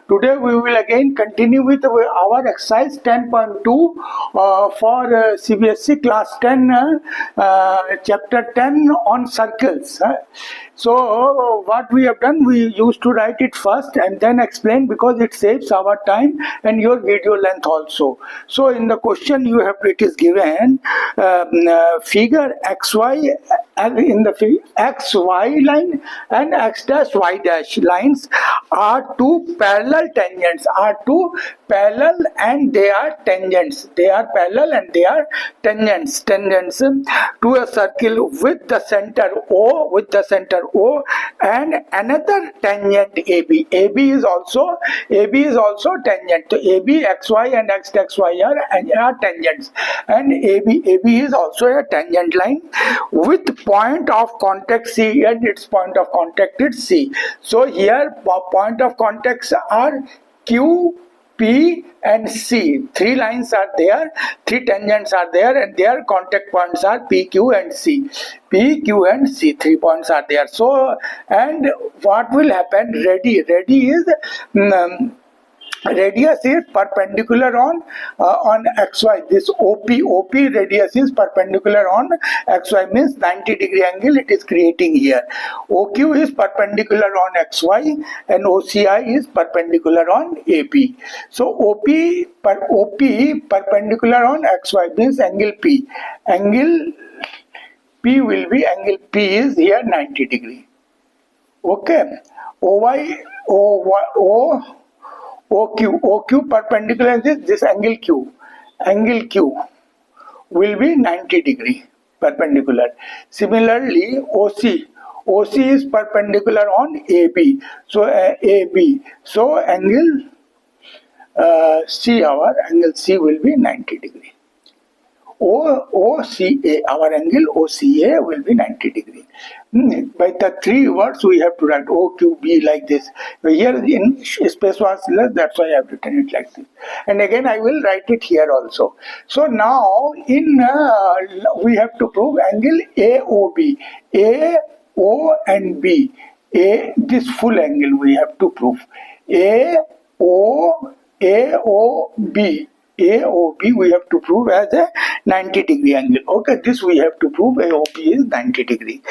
Today we will again continue with our exercise 10.2 for CBSE class 10 chapter 10 on circles. So what we have done, we used to write it first and then explain because it saves our time and your video length also. So in the question you have, it is given figure XY in the XY line and X dash Y dash lines are two parallel tangents, and they are tangents. They are parallel and they are tangents to a circle with the center O and another tangent AB. AB is also tangent. So AB, XY and XXY are tangents, and AB is also a tangent line with point of contact C, and its point of contact is C. So here point of contacts are Q, P and C. Three lines are there, three tangents are there, and their contact points are P, Q and C. P, Q and C, 3 points are there. So, and what will happen? Radius is perpendicular on XY. This OP radius is perpendicular on XY, means 90 degree angle it is creating here. OQ is perpendicular on XY and OCI is perpendicular on AP. So OP perpendicular on XY means angle P. Angle P will be, angle P is here 90 degree. Okay. OQ perpendicular is this angle Q. Angle Q will be 90 degree perpendicular. Similarly, OC is perpendicular on AB. So AB. So angle C, our angle C will be 90 degree. OCA, our angle OCA will be 90 degree. By the three words we have to write OQB like this. Here in space was less, that's why I have written it like this. And again I will write it here also. So now in we have to prove angle AOB. A, O and B. This full angle we have to prove. AOB we have to prove as a 90 degree angle. Okay, this we have to prove AOB is 90 degree.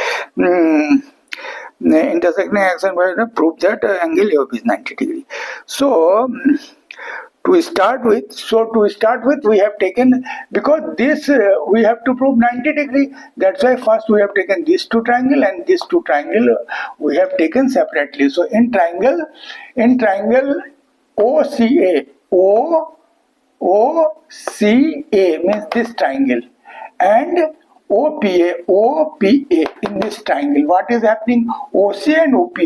Intersecting X and Y prove that angle AOB is 90 degree. So to start with we have taken, because this we have to prove 90 degree, that's why first we have taken these two triangle and this two triangle we have taken separately. So in triangle OCA, OCA means this triangle, and OPA in this triangle. What is happening? OC and OC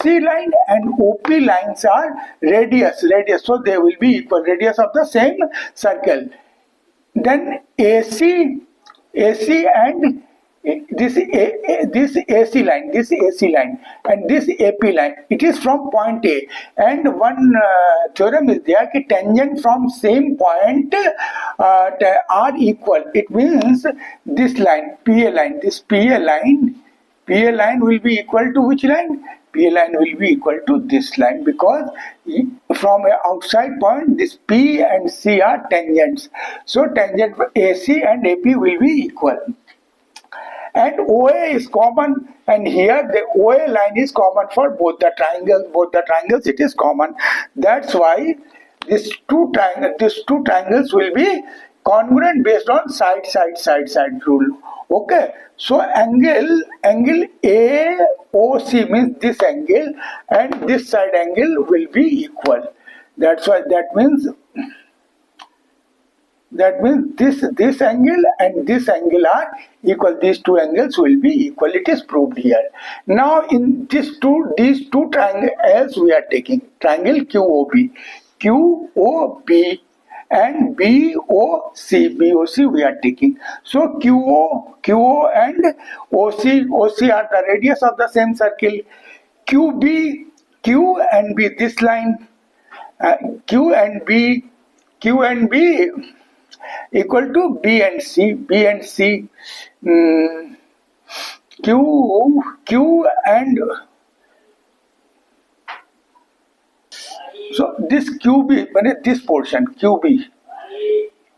line and OP lines are radius, so they will be equal, radius of the same circle. Then AC and this AC line and this AP line, it is from point A, and one theorem is there that tangent from same point are equal. It means this line PA line, PA line will be equal to which line? PA line will be equal to this line, because from an outside point this P and C are tangents. So tangent for AC and AP will be equal. And OA is common, and here the OA line is common for both the triangles it is common. That's why these two triangles will be congruent based on side rule. Okay, so angle AOC means this angle and this side angle will be equal. That's why that means this angle and this angle are equal. These two angles will be equal. It is proved here. Now in these two triangles we are taking triangle QOB and BOC we are taking. So QO and OC are the radius of the same circle. Q and B, this line Q and B equal to B and C. Q and this QB, this portion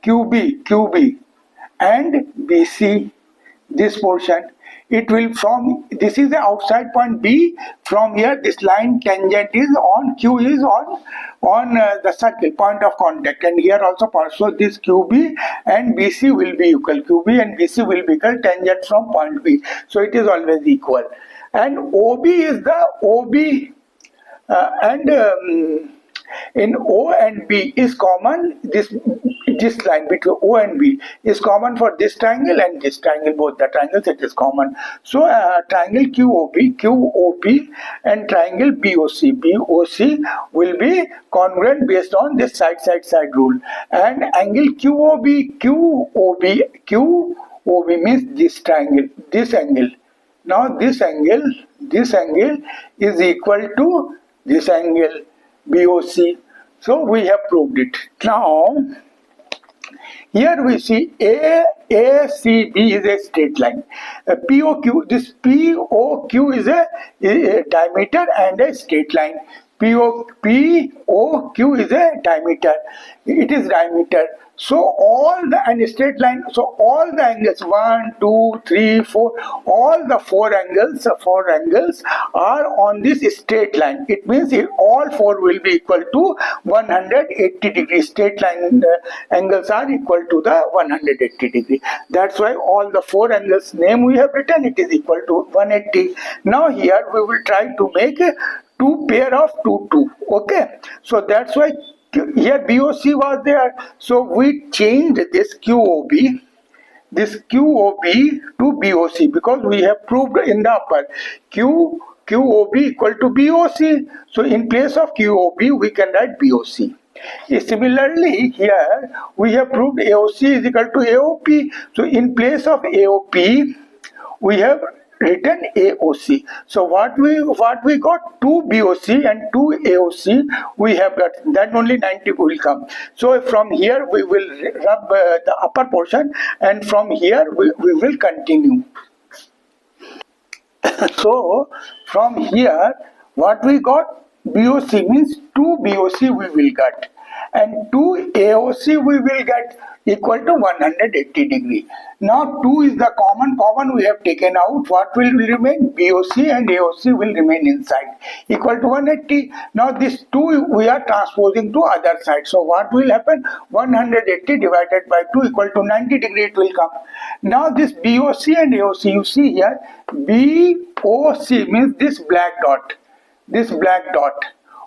QB and BC, this portion, it will from, this is the outside point B. From here this line tangent is on, Q is on the circle, point of contact, and here also so this QB and BC will be equal, QB and BC will be equal, tangent from point B, so it is always equal. And OB is the OB and in O and B is common, this line between O and B is common for this triangle and this triangle, both the triangles it is common. So triangle QOP and triangle BOC will be congruent based on this side rule. And angle QOB means this triangle, this angle. Now this angle is equal to this angle BOC. So we have proved it. Now here we see ACB is a straight line. POQ, this POQ is a diameter and a straight line. POQ is a diameter. It is diameter. So all the, and straight line, so all the angles 1, 2, 3, 4, all the four angles are on this straight line. It means all four will be equal to 180 degrees. Straight line angles are equal to the 180 degree. That's why all the four angles name we have written, it is equal to 180. Now here we will try to make two pair of 2. Okay, so that's why here BOC was there, so we changed this QOB to BOC, because we have proved in the upper QOB equal to BOC. So in place of QOB we can write BOC. Similarly here we have proved AOC is equal to AOP. So in place of AOP we have written AOC. So what we got, 2 BOC and 2 AOC we have got, then only 90 will come. So from here we will rub the upper portion, and from here we will continue. So from here what we got, BOC means 2 BOC we will get, and 2 AOC we will get equal to 180 degree. Now 2 is the common we have taken out. What will remain? BOC and AOC will remain inside, equal to 180. Now this 2 we are transposing to other side. So what will happen? 180 divided by 2 equal to 90 degree it will come. Now this BOC and AOC, you see here, BOC means this black dot.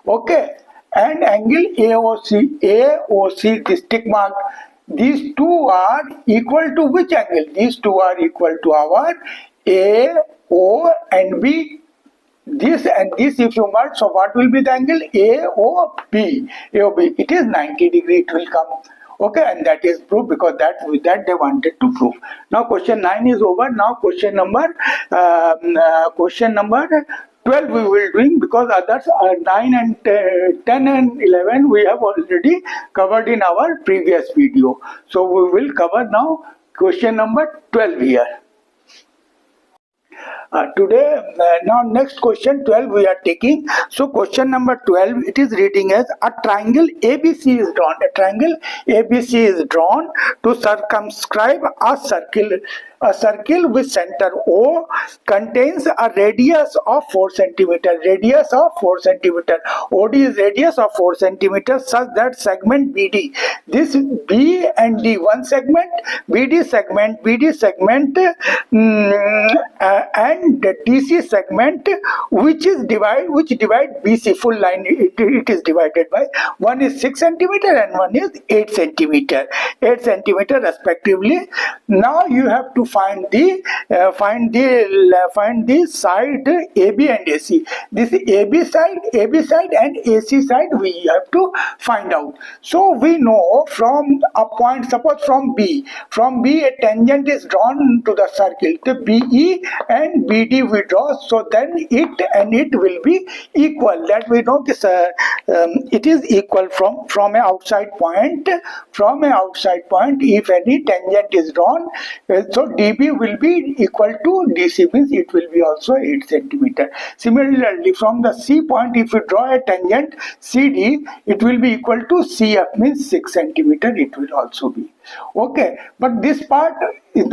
Okay, and angle AOC, this tick mark. These two are equal to which angle? These two are equal to our AO and B. This and this if you merge, so what will be the angle? AOB. It is 90 degree it will come. Okay, and that is proved, because that they wanted to prove. Now question 9 is over. Now question number 12 we will doing, because others are 9 and 10 and 11 we have already covered in our previous video. So we will cover now question number 12 here. Today, now next question 12 we are taking. So question number 12, it is reading as a triangle ABC is drawn. A triangle ABC is drawn to circumscribe a circle. A circle with center O contains a radius of 4 centimeter. Radius of 4 centimeter. OD is radius of 4 centimeter, such that segment BD. This B and D, one segment, BD segment, and the DC segment, which divide BC full line. It is divided by, one is 6 centimeter and one is 8 centimeter. 8 centimeter respectively. Now you have to find the side AB and AC. This AB side and AC side we have to find out. So we know from a point, suppose from B a tangent is drawn to the circle. The BE and BD we draw, so then it will be equal. That we know, this it is equal from a outside point. From a outside point, if any tangent is drawn, so dB will be equal to DC, means it will be also 8 centimeter. Similarly, from the C point, if you draw a tangent CD, it will be equal to CF, means 6 centimeter it will also be. Okay, but this part is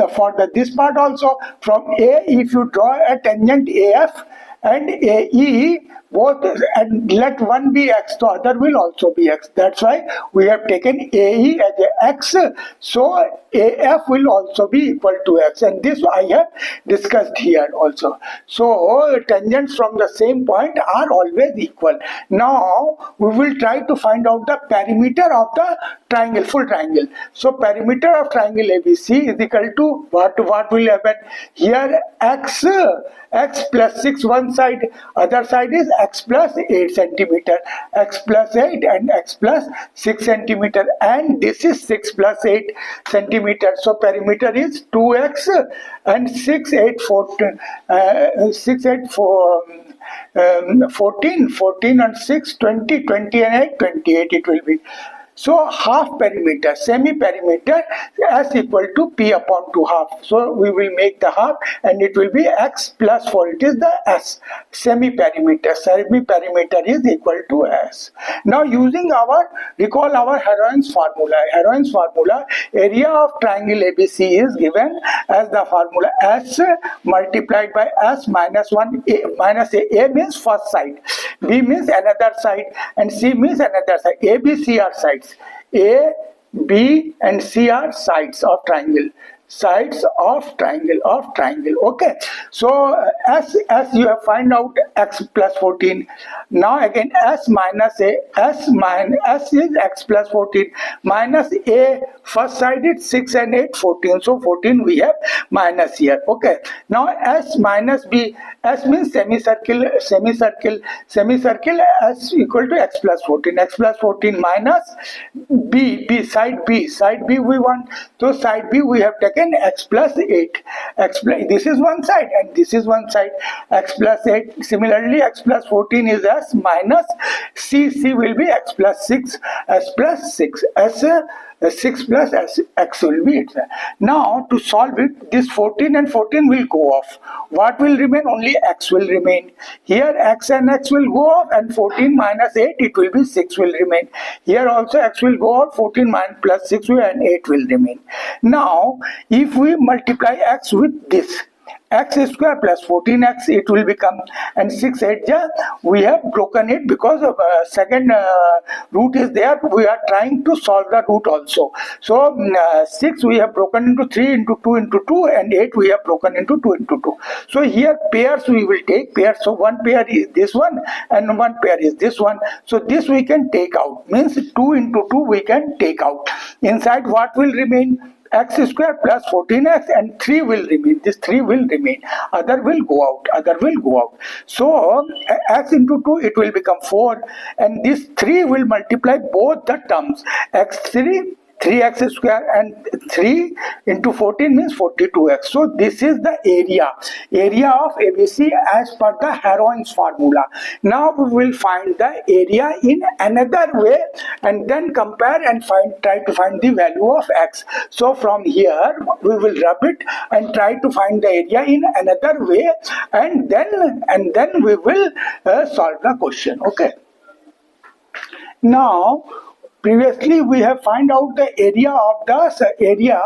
this part also, from A, if you draw a tangent AF and AE, both, and let one be x, so other will also be x. That's why we have taken AE as a x, so AF will also be equal to x, and this I have discussed here also. So tangents from the same point are always equal. Now we will try to find out the perimeter of the triangle, full triangle. So perimeter of triangle ABC is equal to what will happen here? X plus 6 one side, other side is x plus 8 centimeter, x plus 8 and x plus 6 centimeter, and this is 6 plus 8 centimeter. So perimeter is 2x and 6 8 14 14 and 6 20 20 and 8 28 it will be. So half perimeter, semi perimeter, S equal to P upon 2 half. So we will make the half and it will be x plus 4. It is the S. Semi perimeter. Semi perimeter is equal to S. Now using recall our Heron's formula. Heron's formula, area of triangle ABC is given as the formula S multiplied by S minus 1, minus A. A means first side, B means another side, and C means another side. A, B, C are sides. A, B and C are sides of triangle. Sides of triangle Okay, so as you have find out x plus 14. Now again S minus A, S is x plus 14 minus A, first side is 6 and 8 14, so 14 we have minus here. Okay, now S minus B, S means semicircle, S equal to x plus 14 minus B, side B we want, so side B we have taken x plus 8, this is one side and this is one side, x plus 8. Similarly, x plus 14 is S minus C will be x plus 6, S plus 6, 6 plus x will be it. Now to solve it, this 14 and 14 will go off. What will remain? Only x will remain. Here x and x will go off, and 14 minus 8 it will be 6 will remain. Here also x will go off, 14 minus plus 6 will, and 8 will remain. Now if we multiply x with this, x square plus 14x it will become, and 6 8 we have broken it because of second root is there. We are trying to solve the root also. So 6 we have broken into 3 into 2 into 2, and 8 we have broken into 2 into 2. So here pairs we will take pairs. So one pair is this one and one pair is this one. So this we can take out, means 2 into 2 we can take out. Inside what will remain? X square plus 14x, and 3 will remain. This 3 will remain. Other will go out. So x into 2 it will become 4, and this 3 will multiply both the terms. X3 3x square and 3 into 14 means 42x. So this is the area of ABC as per the Heron's formula. Now we will find the area in another way and then compare and try to find the value of x. So from here we will rub it and try to find the area in another way, and then we will solve the question. Okay. Now previously we have found out the area of the area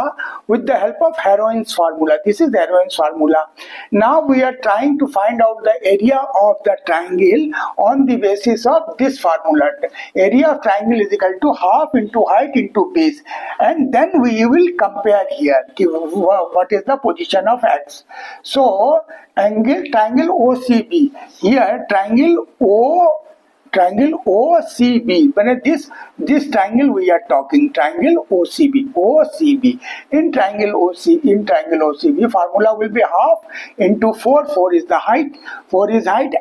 with the help of Heron's formula. This is Heron's formula. Now we are trying to find out the area of the triangle on the basis of this formula. Area of triangle is equal to half into height into base, and then we will compare here what is the position of x. So triangle OCB, here triangle OCB. When this triangle we are talking, triangle OCB. In triangle OCB, formula will be half into 4. 4 is the height,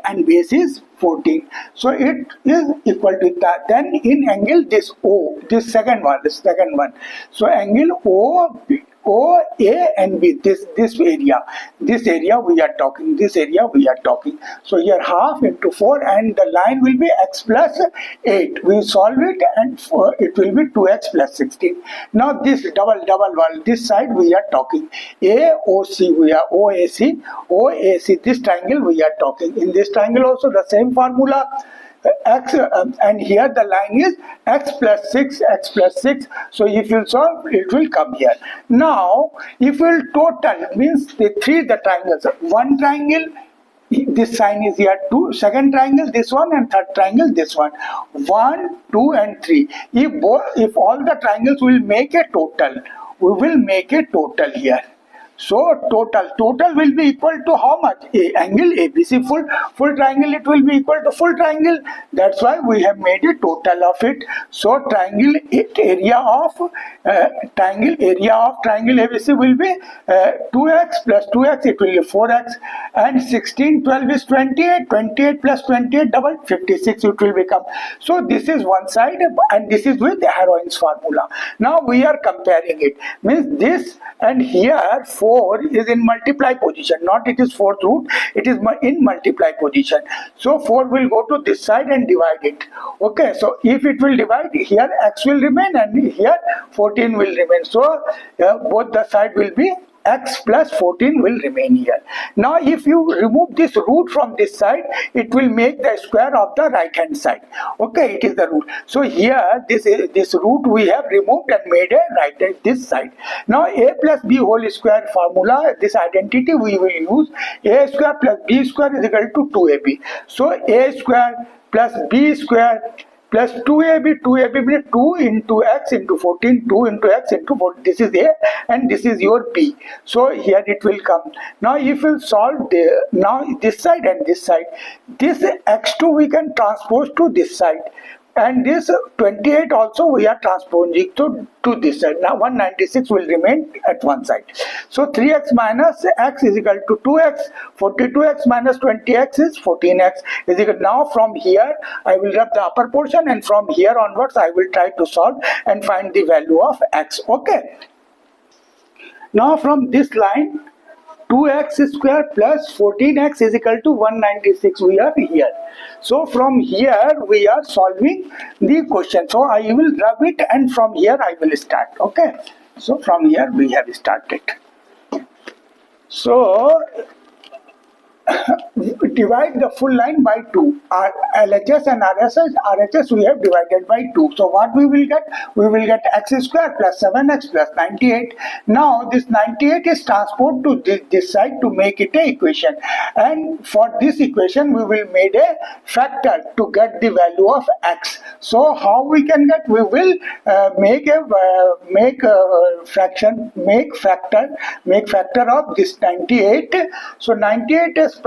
and base is 14. So it is equal to that. Then in angle this O, this second one. So angle O, A and B, this area we are talking, this area we are talking. So here half into 4 and the line will be x plus 8. We solve it and it will be 2x plus 16. Now this double this side we are talking AOC, we are OAC, this triangle we are talking. In this triangle also the same formula, x and here the line is x plus 6. So if you solve, it will come here. Now if we will total, means the triangles, one triangle, this sign is here 2, second triangle this one, and third triangle this one, 1, 2 and 3. If all the triangles will make a total, we will make a total here. So total will be equal to how much? Angle ABC, full triangle, it will be equal to full triangle. That's why we have made a total of it. So triangle area of triangle ABC will be 2x plus 2x, it will be 4x, and 16, 12 is 28, 28 plus 28 double 56 it will become. So this is one side and this is with the Heroin's formula. Now we are comparing it, means this and here 4 is in multiply position, not it is fourth root, it is in multiply position. So 4 will go to this side and divide it. Okay, so if it will divide, here x will remain and here 14 will remain. So both the side will be x plus 14 will remain here. Now if you remove this root from this side, it will make the square of the right hand side. Okay, it is the root. So here this root we have removed and made a right hand this side. Now a plus b whole square formula, this identity we will use. A square plus b square is equal to 2ab. So a square plus b square plus 2ab means 2 into x into 14, 2 into x into 14. This is A and this is your B. So here it will come. Now if you solve now this side and this side, this x2 we can transpose to this side. And this 28 also we are transposing to this side. Now 196 will remain at one side. So 3x minus x is equal to 2x. 42x minus 20x is 14x is equal. Now from here I will rub the upper portion and from here onwards I will try to solve and find the value of x. Okay. Now from this line 2x square plus 14x is equal to 196 we are here. So from here we are solving the question. So I will rub it and from here I will start. Okay. So from here we have started. So divide the full line by 2. Our LHS and RHS we have divided by 2. So what we will get? We will get x square plus 7x plus 98. Now this 98 is transposed to this side to make it an equation. And for this equation we will make a factor to get the value of x. So how we can get? We will make factor of this 98. So 98 is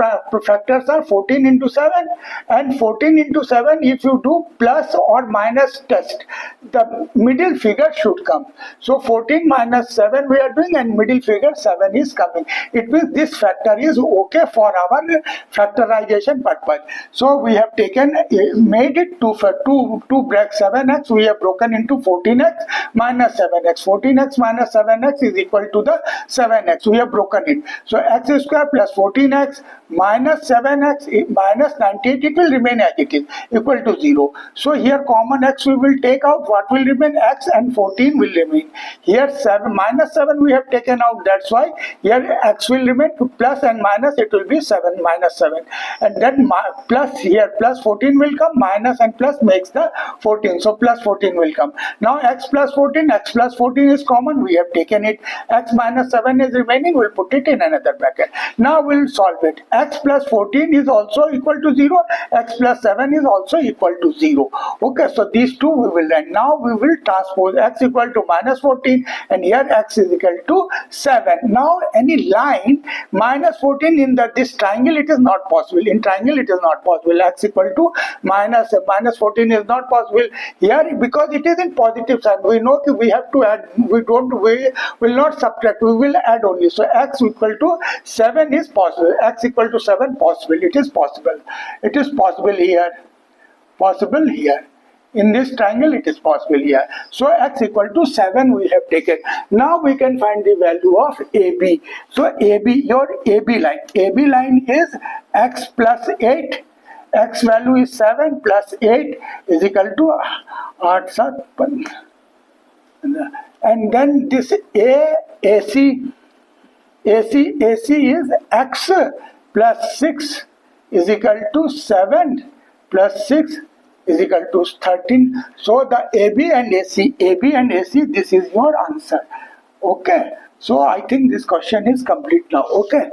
factors are 14 into 7 and 14 into 7 if you do plus or minus test, the middle figure should come. So 14 minus 7 we are doing and middle figure 7 is coming. It means this factor is okay for our factorization purpose. So we have made it to break 7x, we have broken into 14x minus 7x. 14x minus 7x is equal to the 7x. We have broken it. So x square plus 14x minus 7x minus 98, it will remain as it is, equal to 0. So here common x we will take out, what will remain? X, and 14 will remain. Here minus 7 we have taken out, that's why here x will remain, plus and minus it will be 7 minus 7. And then plus here plus 14 will come, minus and plus makes the 14. So plus 14 will come. Now x plus 14 is common, we have taken it. X minus 7 is remaining, we will put it in another bracket. Now we will solve it. X plus 14 is also equal to 0. X plus 7 is also equal to 0. Okay, so these two we will learn. Now we will transpose x equal to minus 14 and here x is equal to 7. Now any line minus 14 in this triangle, it is not possible. In triangle it is not possible. X equal to minus 14 is not possible here because it is in positive sign. We know we have to add. We will not subtract. We will add only. So x equal to 7 is possible. X equal to 7 possible. It is possible. It is possible here. Possible here. In this triangle it is possible here. So x equal to 7 we have taken. Now we can find the value of AB. So AB, your AB line is x plus 8. X value is 7 plus 8 is equal to 8 7. And then this AC is x plus 6 is equal to 7 plus 6 is equal to 13. So the AB and AC, this is your answer. Okay. So I think this question is complete now. Okay.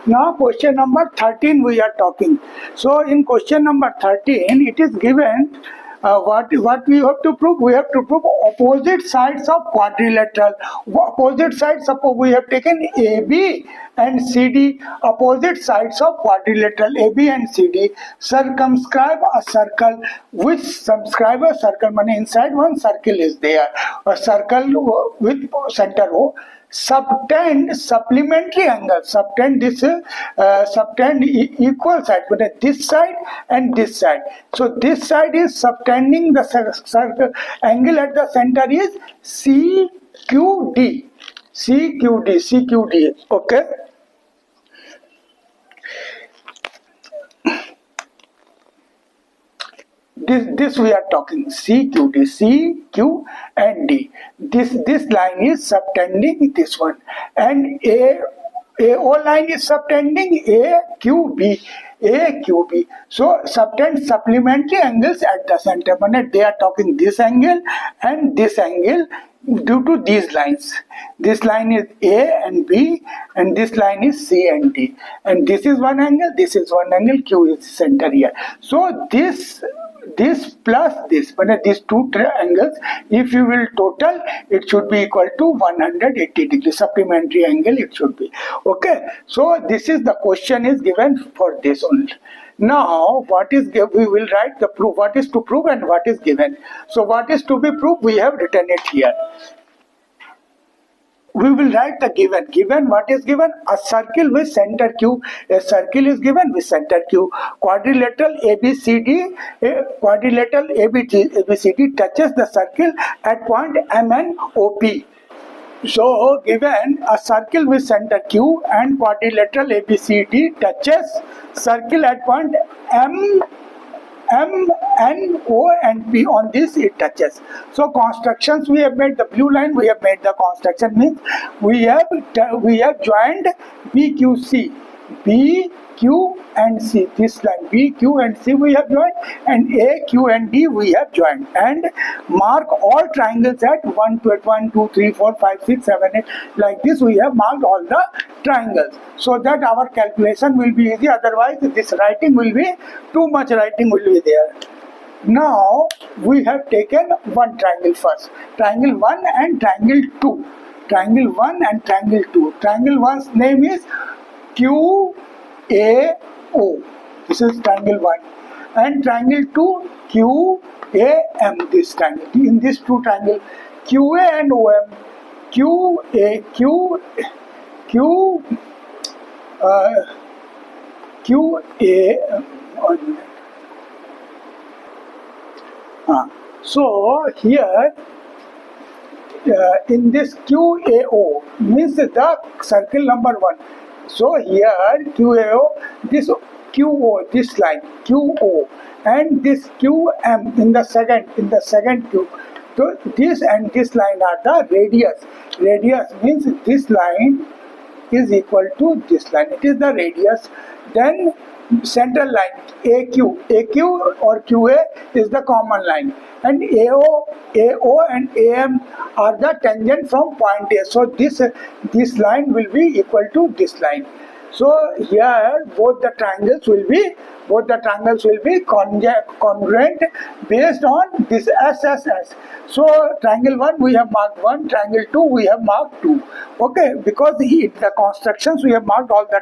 Now question number 13 we are talking. So in question number 13 it is given what we have to prove. We have to prove opposite sides of quadrilateral. Opposite sides, suppose we have taken AB and CD, opposite sides of quadrilateral AB and CD circumscribe a circle. Which circumscribe a circle? Means inside one circle is there, a circle with center O. Subtend supplementary angle, subtend this equal side, but this side and this side. So this side is subtending the circle angle at the center is CQD. Okay. This we are talking CQD, C, Q and D. This line is subtending this one, and AO line is subtending AQB. So subtend supplementary angles at the center. But they are talking this angle and this angle due to these lines. This line is A and B, and this line is C and D. And this is one angle, this is one angle, Q is center here. So this plus this, but these two angles, if you will total, it should be equal to 180 degrees. Supplementary angle it should be. Okay. So this is the question is given for this only. Now what is we will write the proof, what is to prove and what is given. So what is to be proved, we have written it here. We will write the given. Given, what is given? A circle with center Q. A circle is given with center Q. Quadrilateral ABCD touches the circle at point M and OP. So given a circle with center Q and quadrilateral ABCD touches circle at point M, N, O and P. On this it touches. So constructions we have made, the blue line we have made the construction, means we have joined BQC, B, Q and C. This line B, Q and C we have joined, and A, Q and D we have joined, and mark all triangles at 1, 2, 3, 4, 5, 6, 7, 8. Like this we have marked all the triangles, so that our calculation will be easy. Otherwise this writing will be too much, writing will be there. Now we have taken one triangle first, triangle 1 and triangle 2. Triangle 1 and triangle 2. Triangle 1's name is QAO. This is triangle 1. And triangle 2, QAM. This triangle. In this two triangle, QA and OM. So here in this QAO means the circle number 1. So here QAO, this QO, this line QO, and this QM in the second Q. So this and this line are the radius. Radius means this line is equal to this line. It is the radius. Then central line AQ or QA is the common line, and AO and AM are the tangent from point A. So this line will be equal to this line. So here both the triangles will be congruent based on this SSS. So triangle 1 we have marked 1, triangle 2 we have marked 2. Okay, because the constructions we have marked all the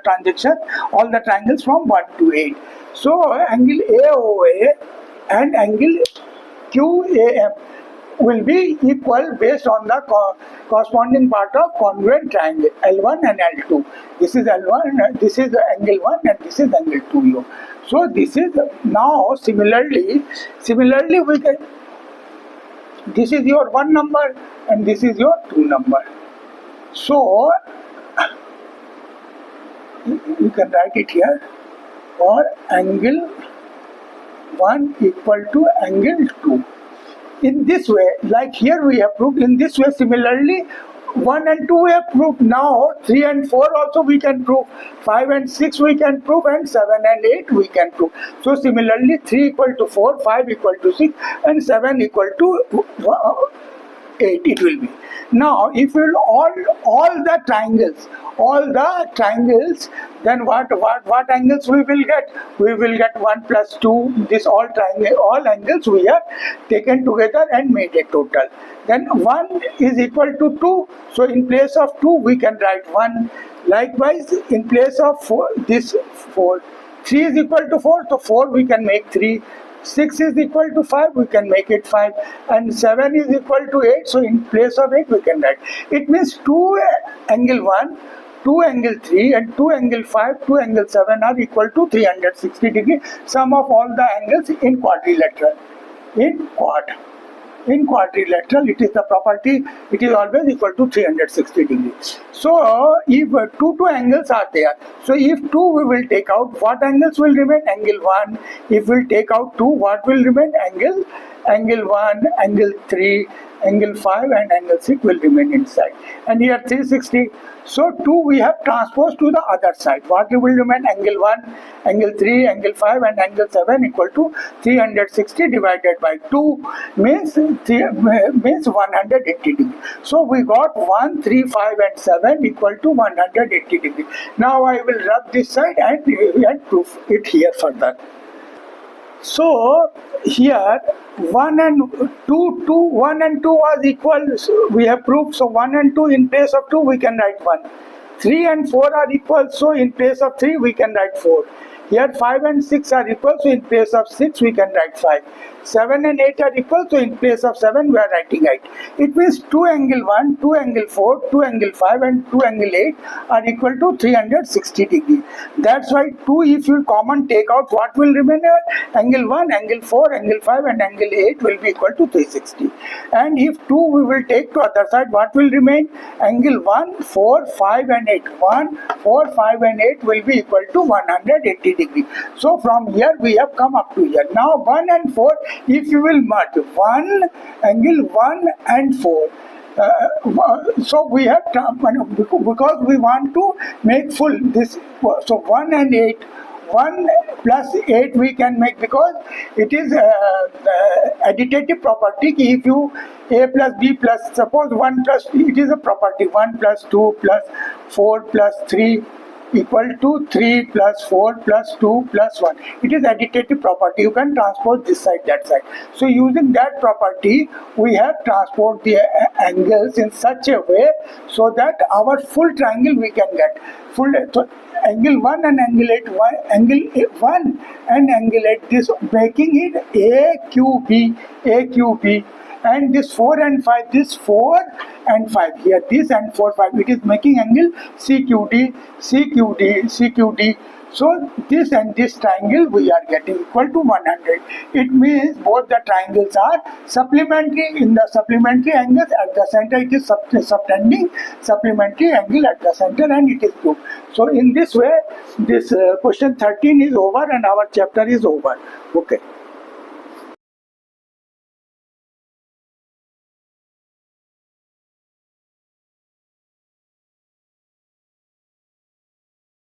triangles from 1 to 8. So angle AOA and angle QAM will be equal based on the corresponding part of congruent triangle L1 and L2. This is L1, this is angle 1 and this is angle 2. So this is now similarly we get, this is your 1 number and this is your 2 number. So you can write it here, or angle 1 equal to angle 2. In this way, like here we have proved, in this way similarly 1 and 2 we have proved. Now 3 and 4 also we can prove, 5 and 6 we can prove, and 7 and 8 we can prove. So similarly 3 equal to 4, 5 equal to 6 and 7 equal to 8 it will be. Now if you will all the triangles, then what angles we will get? We will get 1 plus 2, this all angles we have taken together and made a total. Then 1 is equal to 2, so in place of 2 we can write 1. Likewise in place of 4, this 4. 3 is equal to 4, so 4 we can make 3. 6 is equal to 5, we can make it 5, and 7 is equal to 8, so in place of 8 we can write. It means 2 angle 1, 2 angle 3 and 2 angle 5, 2 angle 7 are equal to 360 degree, sum of all the angles in quadrilateral. In quadrilateral, it is the property, it is always equal to 360 degrees. So if two angles are there, so if 2 we will take out, what angles will remain? Angle 1. If we will take out 2, what will remain? Angle 1, angle 3, angle 5 and angle 6 will remain inside. And here 360. So 2 we have transposed to the other side. What will remain? Angle 1, angle 3, angle 5 and angle 7 equal to 360 divided by 2 means 180 degree. So we got 1, 3, 5 and 7 equal to 180 degree. Now I will rub this side and prove it here further. So here 1 and 2 was equal, so we have proved. So 1 and 2, in place of 2 we can write 1. 3 and 4 are equal, so in place of 3 we can write 4. Here 5 and 6 are equal, so in place of 6 we can write 5. 7 and 8 are equal, so in place of 7 we are writing 8. It means 2 angle 1, 2 angle 4, 2 angle 5 and 2 angle 8 are equal to 360 degree. That's why 2 if you common take out, what will remain here? Angle 1, angle 4, angle 5 and angle 8 will be equal to 360. And if 2 we will take to other side, what will remain? Angle 1, 4, 5 and 8. 1, 4, 5 and 8 will be equal to 180 degree. So from here we have come up to here. Now 1 and 4, if you will merge angle 1 and 4. So we have, because we want to make full this, so 1 and 8, 1 plus 8 we can make, because it is additive property. If you a plus b plus, suppose 1 plus, it is a property, 1 plus 2 plus 4 plus 3 equal to 3 plus 4 plus 2 plus 1. It is additive property. You can transpose this side, that side. So using that property, we have transposed the angles in such a way so that our full triangle we can get. So angle 1 and angle 8, angle 1 and angle 8, this making it AQB. And this 4 and 5, this 4 and 5 here, this and 4, 5, it is making angle CQD. So this and this triangle we are getting equal to 100. It means both the triangles are supplementary. In the supplementary angles at the center, it is subtending supplementary angle at the center, and it is proved. So in this way, this question 13 is over and our chapter is over. Okay.